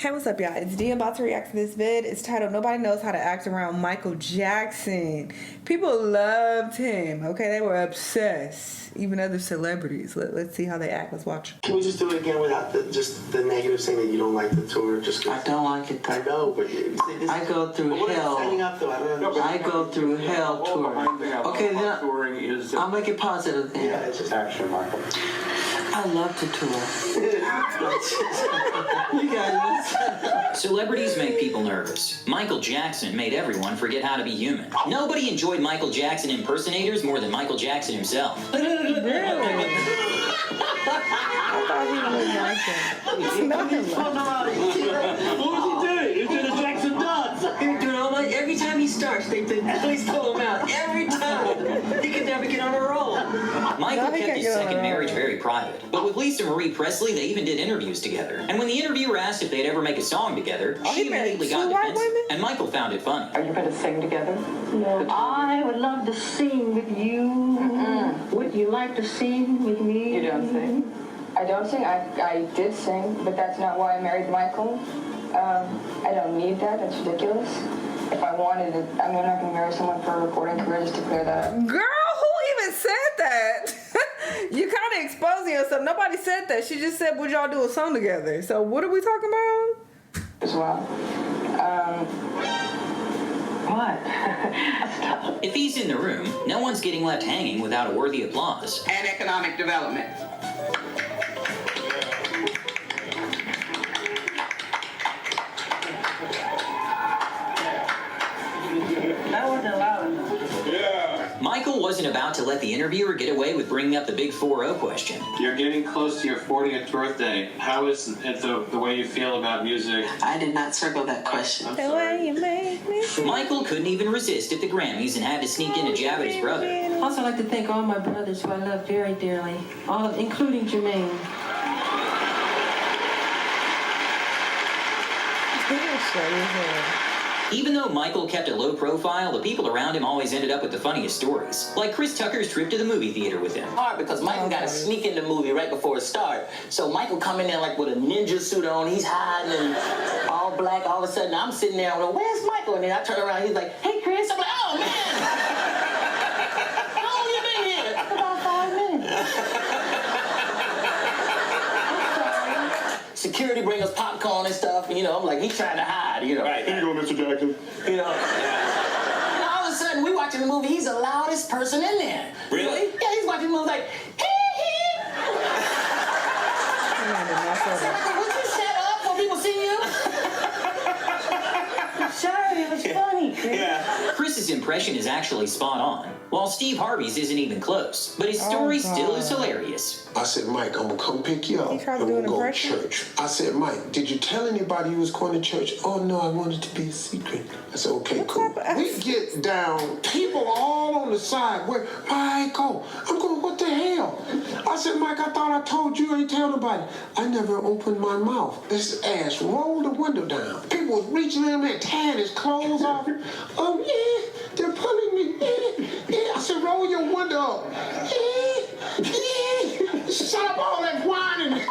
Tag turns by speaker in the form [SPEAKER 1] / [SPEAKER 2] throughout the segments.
[SPEAKER 1] Hey, what's up, y'all? It's D. I'm about to react to this vid. It's titled Nobody Knows How to Act Around Michael Jackson. People loved him, okay? They were obsessed. Even other celebrities. Let's see how they act. Let's watch.
[SPEAKER 2] Can we just do it again without just the negative saying that you don't like the tour? Just
[SPEAKER 3] I don't like it.
[SPEAKER 2] I know, but you see, this
[SPEAKER 3] I go through hell.
[SPEAKER 2] Up, though? I don't understand.
[SPEAKER 3] I go through hell touring. Okay, then I'll make it positive then.
[SPEAKER 2] Yeah, it's just action, Michael.
[SPEAKER 3] I love to tour. You guys.
[SPEAKER 4] Celebrities make people nervous. Michael Jackson made everyone forget how to be human. Nobody enjoyed Michael Jackson impersonators more than Michael Jackson himself.
[SPEAKER 1] Really? I thought he was like that.
[SPEAKER 2] What was he doing? He did a Jackson dance.
[SPEAKER 3] He was doing all my, every time he starts, they please pull him out. Every time. He could never get on a roll.
[SPEAKER 4] Michael kept his second marriage very private. But with Lisa Marie Presley, they even did interviews together. And when the interviewer asked if they'd ever make a song together, she immediately got defensive. And Michael found it funny.
[SPEAKER 5] Are you going to sing together?
[SPEAKER 6] No. I would love to sing with you. Would you like to sing with me?
[SPEAKER 5] You don't sing?
[SPEAKER 7] I don't sing. I did sing, but that's not why I married Michael. I don't need that. That's ridiculous. If I wanted it, I'm not going to marry someone for a recording career, just to clear that up.
[SPEAKER 1] Girl, who even said that? You kind of exposing yourself. Nobody said that. She just said, would y'all do a song together? So what are we talking about?
[SPEAKER 7] As well.
[SPEAKER 5] What?
[SPEAKER 4] If he's in the room, no one's getting left hanging without a worthy applause.
[SPEAKER 5] And economic development.
[SPEAKER 6] That wasn't loud enough.
[SPEAKER 4] Michael wasn't about to let the interviewer get away with bringing up the big 4-0 question.
[SPEAKER 8] You're getting close to your 40th birthday. How is it the way you feel about music?
[SPEAKER 3] I did not circle that question.
[SPEAKER 1] The way you make me feel.
[SPEAKER 4] Michael couldn't even resist at the Grammys and had to sneak in a jab at his brother.
[SPEAKER 6] I'd also like to thank all my brothers who I love very dearly, all of, including Jermaine.
[SPEAKER 4] Even though Michael kept a low profile, the people around him always ended up with the funniest stories. Like Chris Tucker's trip to the movie theater with him.
[SPEAKER 9] Hard because Michael got to sneak in the movie right before it started. So Michael come in there like with a ninja suit on, he's hiding and all black. All of a sudden I'm sitting there, I'm like, where's Michael? And then I turn around, he's like, hey Chris. I'm like, oh man. How long you been here? About 5 minutes. Security bring us popcorn and stuff, and I'm like, he's trying to hide,
[SPEAKER 2] Right, here you go, Mr. Jackson.
[SPEAKER 9] And all of a sudden, we watching the movie, he's the loudest person in there.
[SPEAKER 4] Really?
[SPEAKER 9] Yeah, he's watching the movie like, hee. So, would you shut up when people see you?
[SPEAKER 6] Sorry, it was funny, Chris.
[SPEAKER 4] Chris's impression is actually spot on, while Steve Harvey's isn't even close. But his story still is hilarious.
[SPEAKER 10] I said, Mike, I'm going to come pick you up
[SPEAKER 1] He tried to
[SPEAKER 10] and
[SPEAKER 1] do
[SPEAKER 10] we'll
[SPEAKER 1] an
[SPEAKER 10] go to
[SPEAKER 1] impression?
[SPEAKER 10] church. I said, Mike, did you tell anybody you was going to church? Oh, no, I wanted to be a secret. I said, okay, cool. We get down, people all on the side. Where, Michael, I'm going, what the hell? I said, Mike, I thought I told you, I ain't tell nobody. I never opened my mouth. This ass rolled the window down. People was reaching in there, tearing his clothes off. Oh, yeah, they're pulling me. Yeah. I said, roll your window up. Yeah. Shut up all that whining.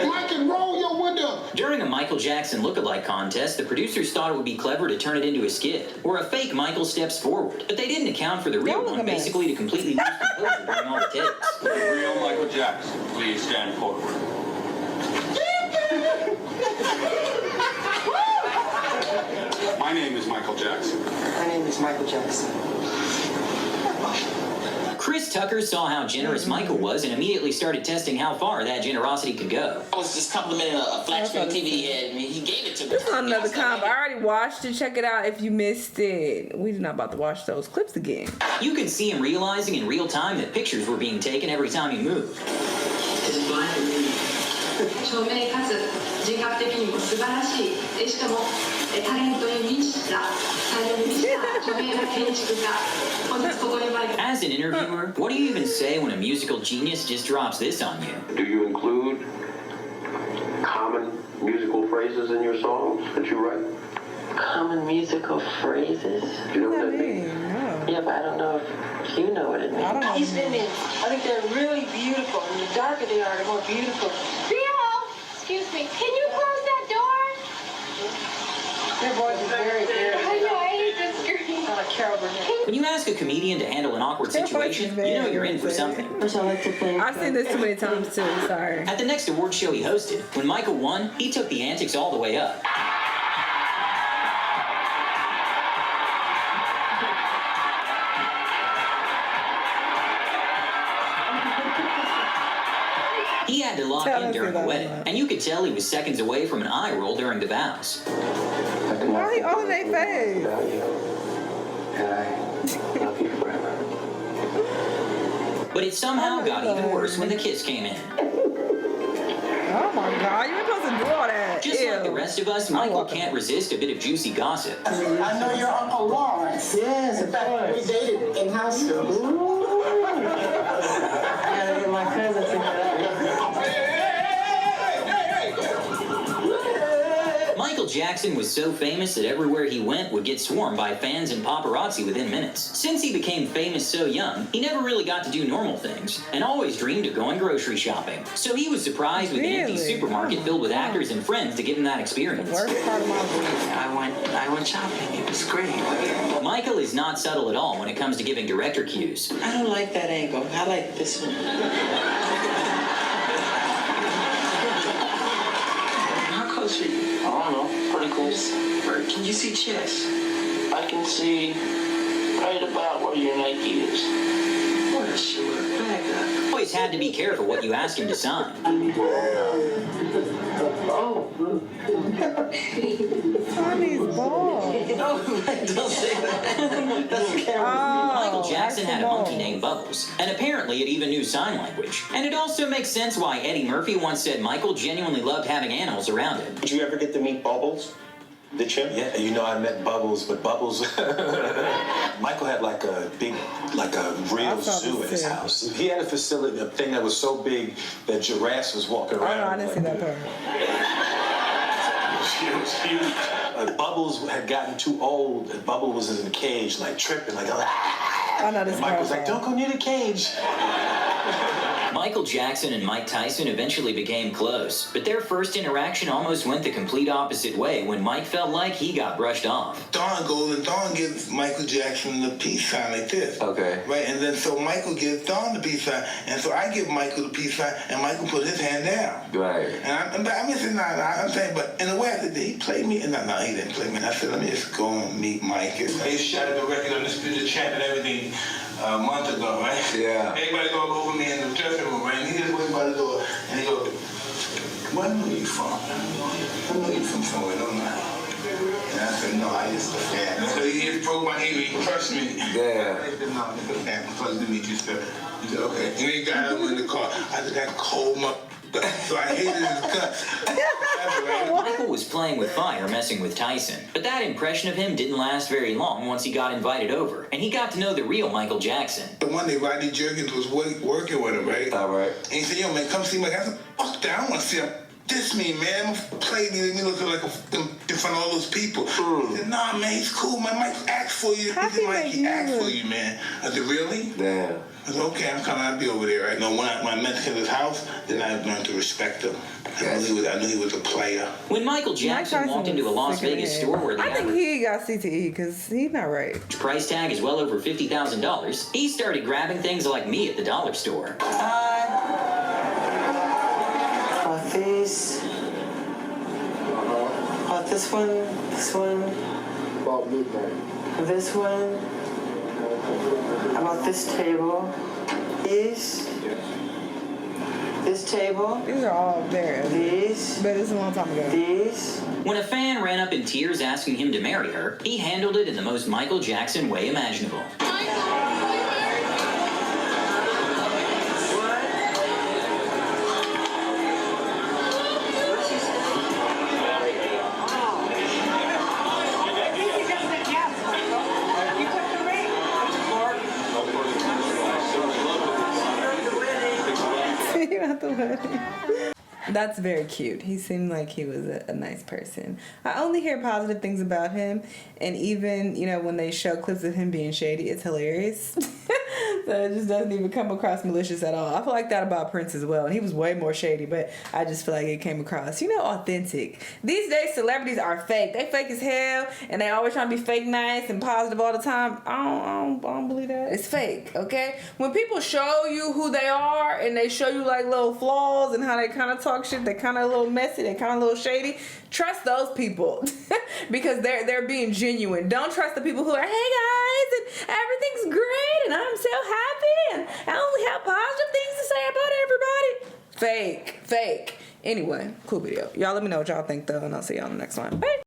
[SPEAKER 10] Mike, and roll your window.
[SPEAKER 4] During a Michael Jackson look-alike contest, the producers thought it would be clever to turn it into a skit, where a fake Michael steps forward. But they didn't account for the real one, basically to completely lose composure during all the takes.
[SPEAKER 8] Real Michael Jackson, please stand forward. My name is Michael Jackson.
[SPEAKER 3] My name is Michael Jackson.
[SPEAKER 4] Chris Tucker saw how generous Michael was and immediately started testing how far that generosity could go.
[SPEAKER 9] I was just complimenting a flat screen TV he had, and he gave it to me.
[SPEAKER 1] This is another comp. I already watched it. Check it out if you missed it. We're not about to watch those clips again.
[SPEAKER 4] You could see him realizing in real time that pictures were being taken every time he moved.
[SPEAKER 11] 照明かつ人格的にも素晴らしい、しかもタレントに満ちた才能に満ちた著名な建築家。本日ここに生まれ。
[SPEAKER 4] As an interviewer, what do you even say when a musical genius just drops this on you?
[SPEAKER 12] Do you include common musical phrases in your songs that you write?
[SPEAKER 5] Common musical phrases?
[SPEAKER 12] Do you know what that means?
[SPEAKER 1] No.
[SPEAKER 5] Yeah, but I don't know if you know what it means.
[SPEAKER 1] I don't know.
[SPEAKER 6] I think they're really beautiful, and the darker they are, the more beautiful.
[SPEAKER 11] Rio, excuse me, can you close that door?
[SPEAKER 7] Your voice is very irritating.
[SPEAKER 11] I know, I hate this screen.
[SPEAKER 7] Not like Carol Burnett.
[SPEAKER 4] When you ask a comedian to handle an awkward situation, you know you're in for something.
[SPEAKER 6] Which I like to think.
[SPEAKER 1] I've seen this too many times too. Sorry.
[SPEAKER 4] At the next award show he hosted, when Michael won, he took the antics all the way up. He had to lock in during the wedding, and you could tell he was seconds away from an eye roll during the vows.
[SPEAKER 1] Why he all in their face?
[SPEAKER 12] Without you, and I love you forever.
[SPEAKER 4] But it somehow got even worse when the kiss came in.
[SPEAKER 1] Oh my God, you were supposed to do all that.
[SPEAKER 4] Just like the rest of us, Michael can't resist a bit of juicy gossip.
[SPEAKER 5] I know your Uncle Lawrence. Yes, in fact, we dated in high school.
[SPEAKER 6] I gotta get my cousin to that.
[SPEAKER 4] Michael Jackson was so famous that everywhere he went would get swarmed by fans and paparazzi within minutes. Since he became famous so young, he never really got to do normal things, and always dreamed of going grocery shopping. So he was surprised with an empty supermarket filled with actors and friends to give him that experience.
[SPEAKER 1] Worst part of my week.
[SPEAKER 5] I went shopping. It was great.
[SPEAKER 4] Michael is not subtle at all when it comes to giving director cues.
[SPEAKER 5] I don't like that angle. I like this one. How close are you?
[SPEAKER 9] I don't know, pretty close.
[SPEAKER 5] Can you see chest?
[SPEAKER 9] I can see right about where your Nike is.
[SPEAKER 5] What a short back up.
[SPEAKER 4] Always had to be careful what you asked him to sign.
[SPEAKER 1] Tommy's ball.
[SPEAKER 5] Don't say that. That's the camera.
[SPEAKER 4] Michael Jackson had a monkey named Bubbles, and apparently it even knew sign language. And it also makes sense why Eddie Murphy once said Michael genuinely loved having animals around him.
[SPEAKER 13] Did you ever get to meet Bubbles? The chimp? Yeah, you know I met Bubbles, but Bubbles, Michael had like a real zoo in his house. He had a facility, a thing that was so big that giraffes was walking around.
[SPEAKER 1] I didn't see that part.
[SPEAKER 13] It was huge. Bubbles had gotten too old, and Bubbles was in the cage, like tripping, like,
[SPEAKER 1] I know this
[SPEAKER 13] and Michael was like, don't go near the cage.
[SPEAKER 4] Michael Jackson and Mike Tyson eventually became close, but their first interaction almost went the complete opposite way when Mike felt like he got brushed off.
[SPEAKER 14] Don goes and Don gives Michael Jackson the peace sign like this.
[SPEAKER 13] Okay.
[SPEAKER 14] Right, and then so Michael gives Don the peace sign, and so I give Michael the peace sign, and Michael put his hand down.
[SPEAKER 13] Right.
[SPEAKER 14] And I'm saying, but in a way, I said, did he play me? And no, he didn't play me. And I said, let me just go and meet Mike. They shot the record on the chat and everything a month ago, right?
[SPEAKER 13] Yeah.
[SPEAKER 14] Everybody's all over me in the dressing room, right? And he just went by the door, and he goes, where are you from? I know you from somewhere, don't I? And I said, no, I just a fan. So he just broke my ear, he crushed me.
[SPEAKER 13] Yeah.
[SPEAKER 14] I said, no, I'm just a fan. Pleasure to meet you, sir. He said, okay. And he got out in the car. I just got cold, so I hated his guts.
[SPEAKER 4] Michael was playing with fire, messing with Tyson. But that impression of him didn't last very long once he got invited over, and he got to know the real Michael Jackson.
[SPEAKER 14] The one day Rodney Jerkins was working with him, right?
[SPEAKER 13] All right.
[SPEAKER 14] And he said, yo, man, come see Mike. I said, fuck that, I don't want to see him. Diss me, man. I'm gonna play me looking like in front of all those people. He said, nah, man, he's cool, man. Mike asked for you. He said, Mike, he asked for you, man. I said, really?
[SPEAKER 13] Damn.
[SPEAKER 14] I said, okay, I'm coming. I'll be over there, right? No, when I met him at his house, then I learned to respect him. I knew he was a player.
[SPEAKER 4] When Michael Jackson walked into a Las Vegas store where the
[SPEAKER 1] I think he got CTE because he's not right.
[SPEAKER 4] price tag is well over $50,000, he started grabbing things like me at the dollar store.
[SPEAKER 5] These. This one.
[SPEAKER 10] About midnight.
[SPEAKER 5] This one. About this table. These. This table.
[SPEAKER 1] These are all there.
[SPEAKER 5] These.
[SPEAKER 1] But it's a long time ago.
[SPEAKER 5] These.
[SPEAKER 4] When a fan ran up in tears asking him to marry her, he handled it in the most Michael Jackson way imaginable.
[SPEAKER 1] That's very cute. He seemed like he was a nice person. I only hear positive things about him, and even, when they show clips of him being shady, it's hilarious. So it just doesn't even come across malicious at all. I feel like that about Prince as well. And he was way more shady, but I just feel like it came across, authentic. These days, celebrities are fake. They fake as hell, and they always trying to be fake nice and positive all the time. I don't believe that. It's fake, okay? When people show you who they are and they show you like little flaws and how they kind of talk shit, they kind of a little messy, they kind of a little shady, trust those people because they're being genuine. Don't trust the people who are, hey guys, and everything's great, and I'm so happy, and I only have positive things to say about everybody. Fake. Anyway, cool video. Y'all let me know what y'all think though, and I'll see y'all on the next one. Bye.